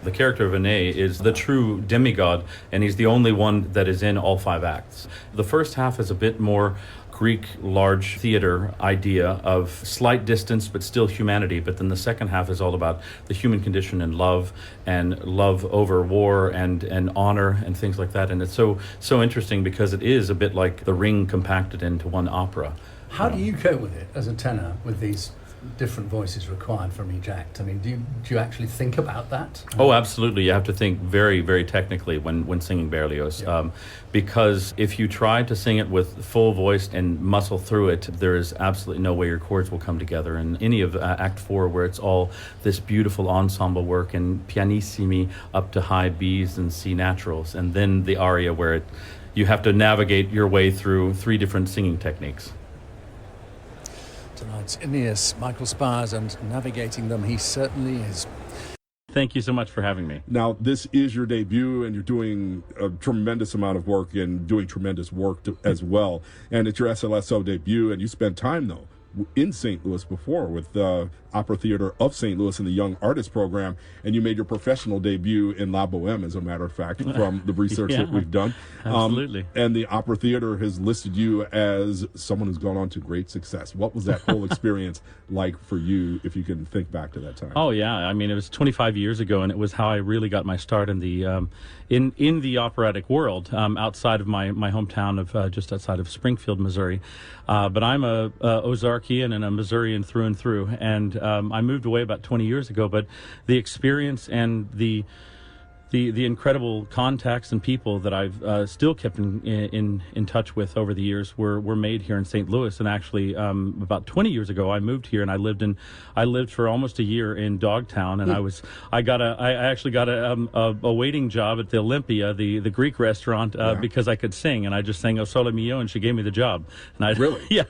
The character of Aeneas is the true demigod, and he's the only one that is in all 5 acts. The first half is a bit more Greek large theater idea of slight distance but still humanity, but then the second half is all about the human condition and love over war and honor and things like that. And it's so interesting because it is a bit like The Ring compacted into one opera. How do you go with it as a tenor with these different voices required from each act? I mean, do you actually think about that? Oh, absolutely. You have to think very, very technically when singing Berlioz. Yeah. Because if you try to sing it with full voice and muscle through it, there is absolutely no way your chords will come together. And any of Act 4, where it's all this beautiful ensemble work and pianissimi up to high Bs and C naturals, and then the aria where you have to navigate your way through 3 different singing techniques. Tonight's Aeneas, Michael Spyres, and navigating them, he certainly is. Thank you so much for having me. Now, this is your debut, and you're doing a tremendous amount of work and doing tremendous work as well. And it's your SLSO debut, and you spent time, though, in St. Louis before with the Opera Theater of St. Louis in the Young Artist Program, and you made your professional debut in La Boheme, as a matter of fact, from the research that we've done. Absolutely. And the Opera Theater has listed you as someone who's gone on to great success. What was that whole experience like for you, if you can think back to that time? Oh, yeah. I mean, it was 25 years ago, and it was how I really got my start in the in the operatic world, outside of my hometown of just outside of Springfield, Missouri. But I'm a Ozarkian and a Missourian through and through, and I moved away about 20 years ago. But the experience and the incredible contacts and people that I've still kept in touch with over the years were made here in St. Louis. And actually, about 20 years ago, I moved here, and I lived for almost a year in Dogtown. And I actually got a waiting job at the Olympia, the Greek restaurant, because I could sing, and I just sang O Sole Mio, and she gave me the job. And Really? Yeah.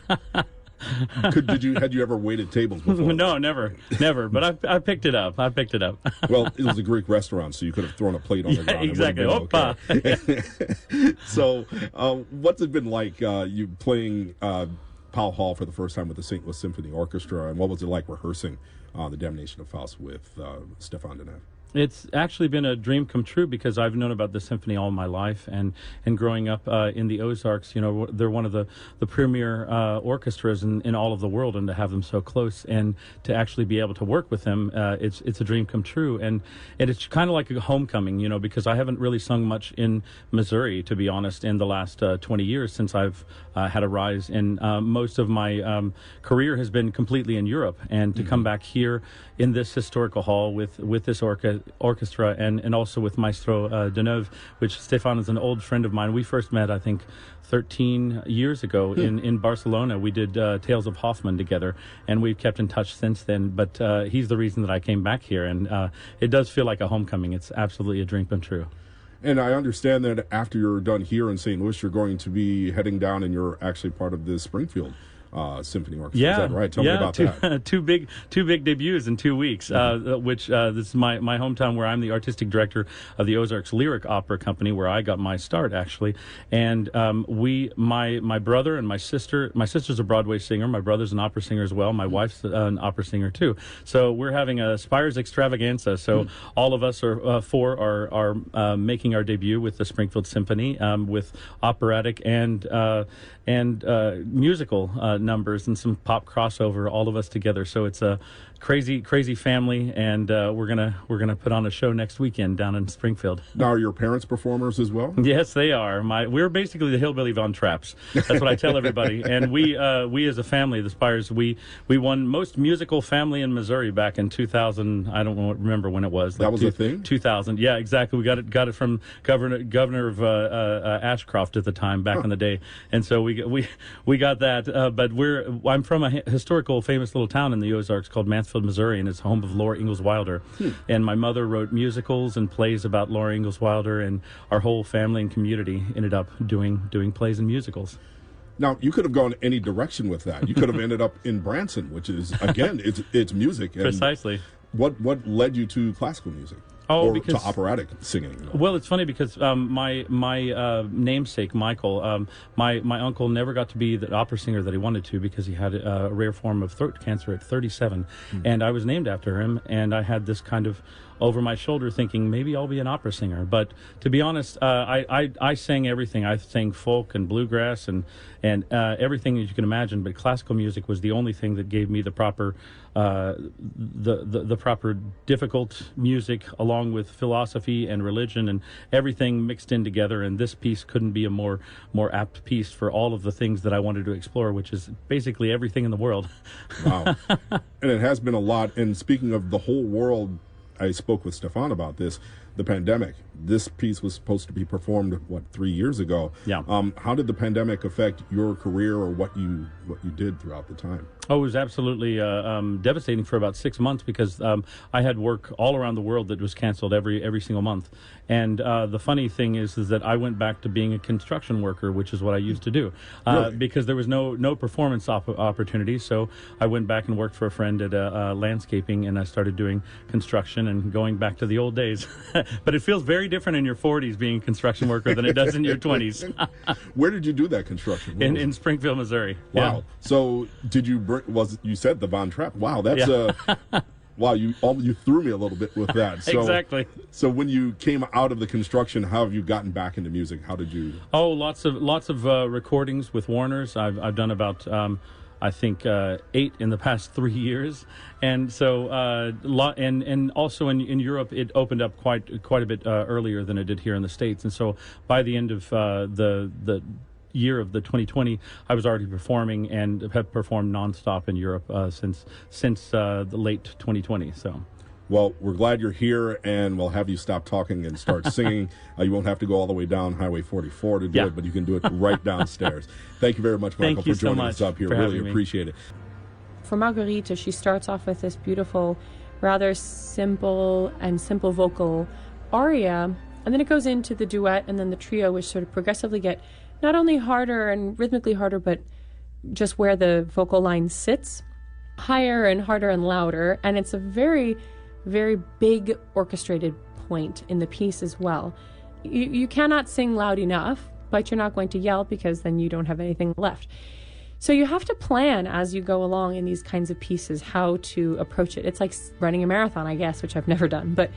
Had you ever waited tables before? No, never. But I picked it up. Well, it was a Greek restaurant, so you could have thrown a plate on the ground. Exactly. Opa. Okay. So, what's it been like you playing Powell Hall for the first time with the St. Louis Symphony Orchestra, and what was it like rehearsing the Damnation of Faust with Stéphane Deneuve? It's actually been a dream come true, because I've known about the symphony all my life, and growing up in the Ozarks, they're one of the premier orchestras in all of the world, and to have them so close and to actually be able to work with them, it's a dream come true, and it's kind of like a homecoming, because I haven't really sung much in Missouri, to be honest, in the last 20 years since I've had a rise, and most of my career has been completely in Europe, and to come back here in this historical hall with this orchestra and also with Maestro Deneuve, which Stéphane is an old friend of mine. We first met, I think, 13 years ago in Barcelona. We did Tales of Hoffmann together, and we've kept in touch since then. But he's the reason that I came back here, and it does feel like a homecoming. It's absolutely a dream come true. And I understand that after you're done here in St. Louis, you're going to be heading down, and you're actually part of the Springfield Symphony Orchestra. Yeah, is that right? Tell me about that. two big debuts in 2 weeks. Which this is my hometown, where I'm the artistic director of the Ozarks Lyric Opera Company, where I got my start actually. And my brother and my sister. My sister's a Broadway singer. My brother's an opera singer as well. My wife's an opera singer too. So we're having a SPYRES extravaganza. So all of us are making our debut with the Springfield Symphony, with operatic and musical numbers and some pop crossover, all of us together. So it's a crazy family, and we're gonna put on a show next weekend down in Springfield. Now, are your parents performers as well? Yes, they are. We're basically the Hillbilly Von Trapps. That's what I tell everybody. And we as a family, the Spyres, we won most musical family in Missouri back in 2000. I don't remember when it was. That was a thing? 2000. Yeah, exactly. We got it from Governor of Ashcroft at the time back in the day, and so we got that. But I'm from a historical, famous little town in the Ozarks called Mansfield, Missouri, and it's home of Laura Ingalls Wilder. And my mother wrote musicals and plays about Laura Ingalls Wilder, and our whole family and community ended up doing plays and musicals. Now, you could have gone any direction with that. You could have ended up in Branson, which is, again, it's music. And precisely. What led you to classical music? Oh, or because, to operatic singing? Well, it's funny because my namesake, Michael, my uncle never got to be the opera singer that he wanted to, because he had a rare form of throat cancer at 37. And I was named after him, and I had this kind of over my shoulder thinking maybe I'll be an opera singer. But to be honest, I sang everything. I sang folk and bluegrass and everything that you can imagine. But classical music was the only thing that gave me the proper the proper difficult music, along with philosophy and religion and everything mixed in together. And this piece couldn't be a more apt piece for all of the things that I wanted to explore, which is basically everything in the world. Wow. And it has been a lot. And speaking of the whole world, I spoke with Stefan about this, the pandemic. This piece was supposed to be performed, 3 years ago? Yeah. How did the pandemic affect your career or what you did throughout the time? Oh, it was absolutely devastating for about 6 months because I had work all around the world that was canceled every single month. And the funny thing is that I went back to being a construction worker, which is what I used to do, Really? because there was no performance opportunities. So I went back and worked for a friend at landscaping, and I started doing construction and going back to the old days. But it feels very different in your 40s being a construction worker than it does in your 20s. Where did you do that construction? In Springfield, Missouri. Wow. Yeah. So did you you said the Von Trapp? Wow, that's wow, you threw me a little bit with that. So, Exactly. So when you came out of the construction, how have you gotten back into music? How did you? Oh, lots of recordings with Warner's. I've done about I think 8 in the past 3 years, and so and also in Europe it opened up quite a bit earlier than it did here in the States, and so by the end of the year of the 2020, I was already performing and have performed nonstop in Europe since the late 2020. So. Well, we're glad you're here, and we'll have you stop talking and start singing. You won't have to go all the way down Highway 44 to do it, but you can do it right downstairs. Thank you very much, Michael, for joining us up here. Really appreciate it. For Marguerite, she starts off with this beautiful, rather simple vocal aria, and then it goes into the duet and then the trio, which sort of progressively get not only harder and rhythmically harder, but just where the vocal line sits, higher and harder and louder. And it's a very, very big orchestrated point in the piece as well. You cannot sing loud enough, but you're not going to yell because then you don't have anything left. So you have to plan as you go along in these kinds of pieces how to approach it. It's like running a marathon, I guess, which I've never done, but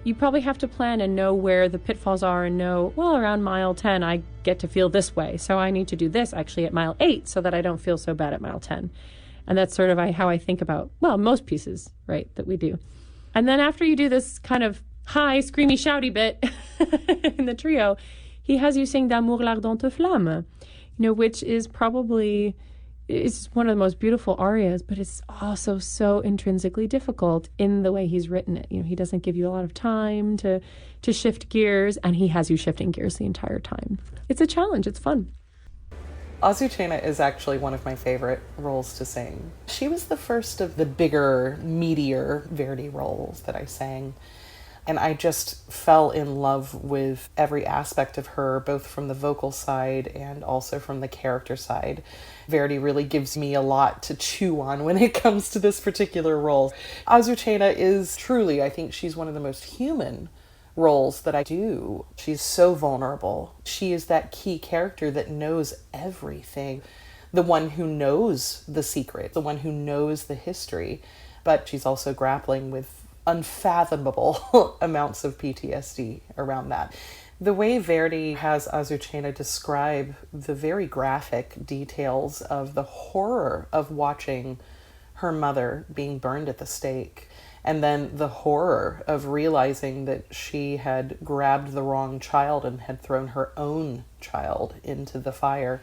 you probably have to plan and know where the pitfalls are and know, well, around mile 10, I get to feel this way. So I need to do this actually at mile 8 so that I don't feel so bad at mile 10. And that's sort of how I think about, well, most pieces, right, that we do. And then after you do this kind of high, screamy, shouty bit in the trio, he has you sing D'amour l'ardente flamme, which is probably, it's one of the most beautiful arias, but it's also so intrinsically difficult in the way he's written it. He doesn't give you a lot of time to shift gears, and he has you shifting gears the entire time. It's a challenge. It's fun. Azucena is actually one of my favorite roles to sing. She was the first of the bigger, meatier Verdi roles that I sang. And I just fell in love with every aspect of her, both from the vocal side and also from the character side. Verdi really gives me a lot to chew on when it comes to this particular role. Azucena is truly, I think she's one of the most human roles that I do. She's so vulnerable. She is that key character that knows everything. The one who knows the secret, the one who knows the history. But she's also grappling with unfathomable amounts of PTSD around that. The way Verdi has Azucena describe the very graphic details of the horror of watching her mother being burned at the stake, and then the horror of realizing that she had grabbed the wrong child and had thrown her own child into the fire.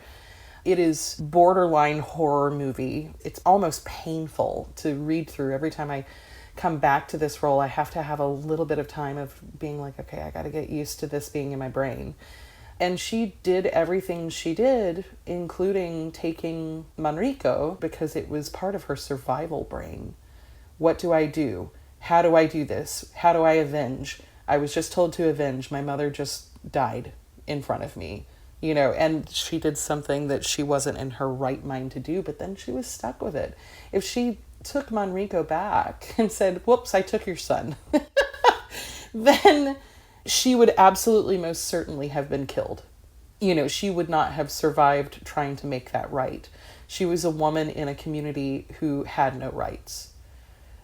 It is borderline horror movie. It's almost painful to read through. Every time I come back to this role, I have to have a little bit of time of being like, okay, I got to get used to this being in my brain. And she did everything she did, including taking Manrico, because it was part of her survival brain. What do I do? How do I do this? How do I avenge? I was just told to avenge. My mother just died in front of me, and she did something that she wasn't in her right mind to do, but then she was stuck with it. If she took Manrico back and said, whoops, I took your son, then she would absolutely most certainly have been killed. She would not have survived trying to make that right. She was a woman in a community who had no rights.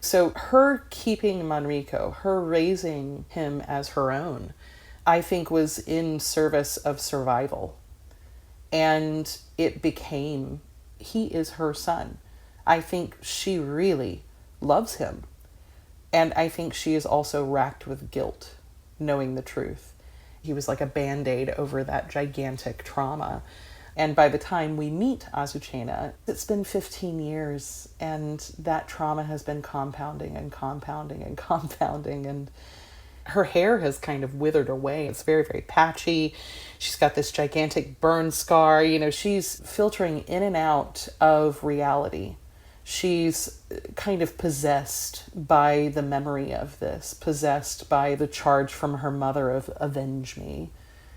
So her keeping Manrico, her raising him as her own, I think was in service of survival. And it became, he is her son. I think she really loves him. And I think she is also racked with guilt, knowing the truth. He was like a Band-Aid over that gigantic trauma. And by the time we meet Azucena, it's been 15 years, and that trauma has been compounding and compounding and compounding, and her hair has kind of withered away. It's very, very patchy. She's got this gigantic burn scar. You know, she's filtering in and out of reality. She's kind of possessed by the memory of this, possessed by the charge from her mother of avenge me.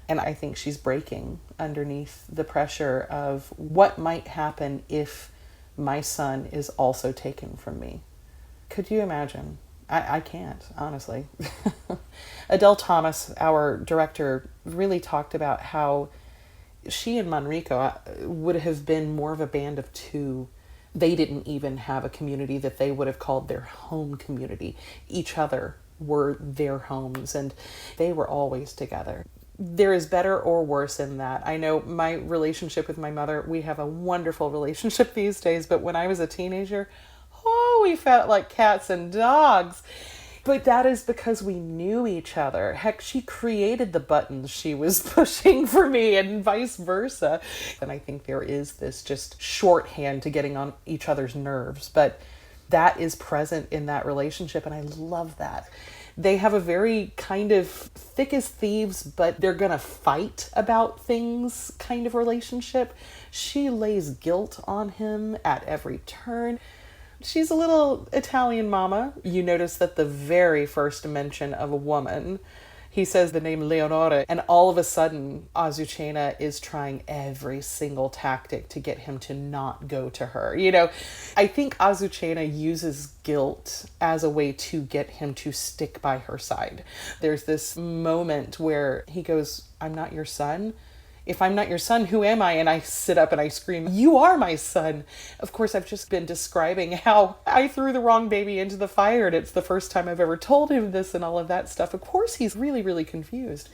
And I think she's breaking underneath the pressure of what might happen if my son is also taken from me. Could you imagine? I can't, honestly. Adele Thomas, our director, really talked about how she and Manrico would have been more of a band of two. They didn't even have a community that they would have called their home community. Each other were their homes, and they were always together. There is better or worse in that. I know my relationship with my mother, we have a wonderful relationship these days, but when I was a teenager, oh, we felt like cats and dogs. But that is because we knew each other. Heck, she created the buttons she was pushing for me and vice versa. And I think there is this just shorthand to getting on each other's nerves. But that is present in that relationship, and I love that. They have a very kind of thick as thieves, but they're going to fight about things kind of relationship. She lays guilt on him at every turn. She's a little Italian mama. You notice that the very first mention of a woman, he says the name Leonore, and all of a sudden Azucena is trying every single tactic to get him to not go to her. You know, I think Azucena uses guilt as a way to get him to stick by her side. There's this moment where he goes, "I'm not your son. If I'm not your son, who am I?" And I sit up and I scream, "You are my son." Of course, I've just been describing how I threw the wrong baby into the fire, and it's the first time I've ever told him this and all of that stuff. Of course, he's really, really confused.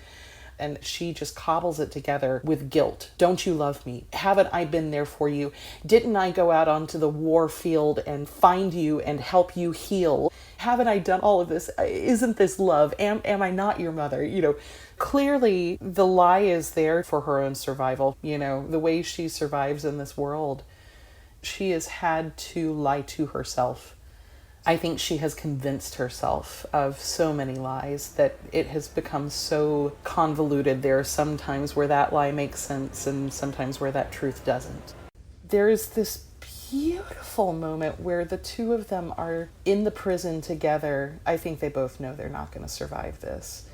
And she just cobbles it together with guilt. Don't you love me? Haven't I been there for you? Didn't I go out onto the war field and find you and help you heal? Haven't I done all of this? Isn't this love? Am I not your mother? You know, clearly the lie is there for her own survival. You know, the way she survives in this world, she has had to lie to herself. I think she has convinced herself of so many lies that it has become so convoluted. There are some times where that lie makes sense and sometimes where that truth doesn't. There is this beautiful moment where the two of them are in the prison together. I think they both know they're not going to survive this.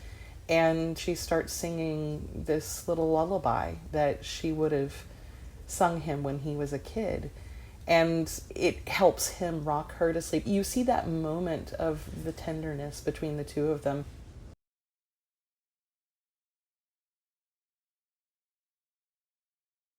And she starts singing this little lullaby that she would have sung him when he was a kid. And it helps him rock her to sleep. You see that moment of the tenderness between the two of them.